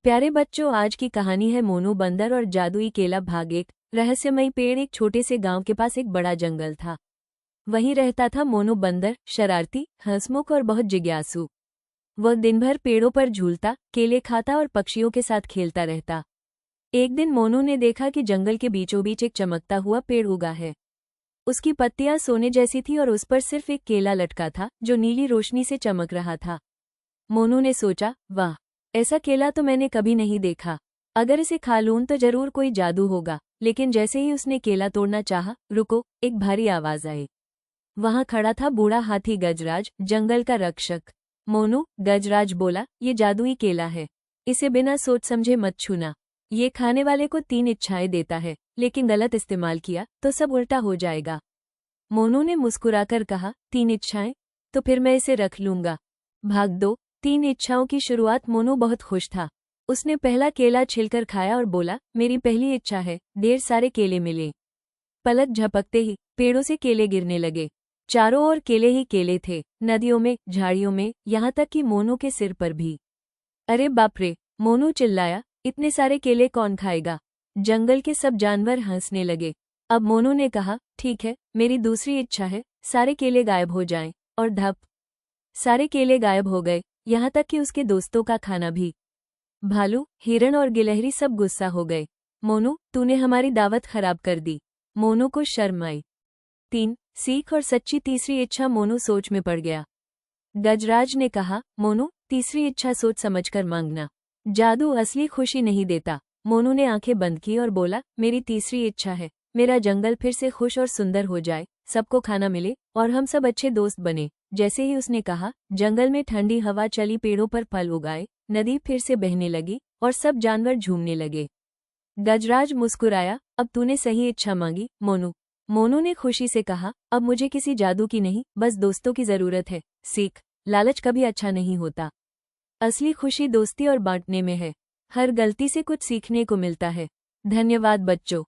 प्यारे बच्चों, आज की कहानी है मोनू बंदर और जादुई केला भाग एक। रहस्यमयी पेड़। एक छोटे से गांव के पास एक बड़ा जंगल था। वहीं रहता था मोनू बंदर, शरारती, हंसमुख और बहुत जिज्ञासु। वह दिन भर पेड़ों पर झूलता, केले खाता और पक्षियों के साथ खेलता रहता। एक दिन मोनू ने देखा कि जंगल के बीचों बीच एक चमकता हुआ पेड़ उगा है। उसकी पत्तियां सोने जैसी थी और उस पर सिर्फ एक केला लटका था जो नीली रोशनी से चमक रहा था। मोनू ने सोचा, वाह, ऐसा केला तो मैंने कभी नहीं देखा। अगर इसे खा लूं तो जरूर कोई जादू होगा। लेकिन जैसे ही उसने केला तोड़ना चाहा, रुको, एक भारी आवाज आई। वहां खड़ा था बूढ़ा हाथी गजराज, जंगल का रक्षक। मोनू, गजराज बोला, ये जादुई केला है। इसे बिना सोच समझे मत छूना। ये खाने वाले को 3 इच्छाएं देता है, लेकिन गलत इस्तेमाल किया तो सब उल्टा हो जाएगा। मोनू ने मुस्कुराकर कहा, 3 इच्छाएं? तो फिर मैं इसे रख लूंगा। भाग 2। 3 इच्छाओं की शुरुआत। मोनू बहुत खुश था। उसने पहला केला छिलकर खाया और बोला, मेरी पहली इच्छा है, ढेर सारे केले मिले। पलक झपकते ही पेड़ों से केले गिरने लगे। चारों ओर केले ही केले थे, नदियों में, झाड़ियों में, यहाँ तक कि मोनू के सिर पर भी। अरे बाप रे, मोनू चिल्लाया, इतने सारे केले कौन खाएगा? जंगल के सब जानवर हंसने लगे। अब मोनू ने कहा, ठीक है, मेरी दूसरी इच्छा है, सारे केले गायब हो जाएं। और धप, सारे केले गायब हो गए, यहाँ तक कि उसके दोस्तों का खाना भी। भालू, हिरण और गिलहरी सब गुस्सा हो गए। मोनू, तूने हमारी दावत खराब कर दी। मोनू को शर्म आई। 3 सीख और सच्ची तीसरी इच्छा। मोनू सोच में पड़ गया। गजराज ने कहा, मोनू, तीसरी इच्छा सोच समझकर मांगना। जादू असली खुशी नहीं देता। मोनू ने आंखें बंद की और बोला, मेरी तीसरी इच्छा है, मेरा जंगल फिर से खुश और सुंदर हो जाए, सबको खाना मिले और हम सब अच्छे दोस्त बने। जैसे ही उसने कहा, जंगल में ठंडी हवा चली, पेड़ों पर फल उगाए, नदी फिर से बहने लगी और सब जानवर झूमने लगे। गजराज मुस्कुराया, अब तूने सही इच्छा मांगी, मोनू। मोनू ने खुशी से कहा, अब मुझे किसी जादू की नहीं, बस दोस्तों की जरूरत है। सीख, लालच कभी अच्छा नहीं होता। असली खुशी दोस्ती और बांटने में है। हर गलती से कुछ सीखने को मिलता है। धन्यवाद बच्चों।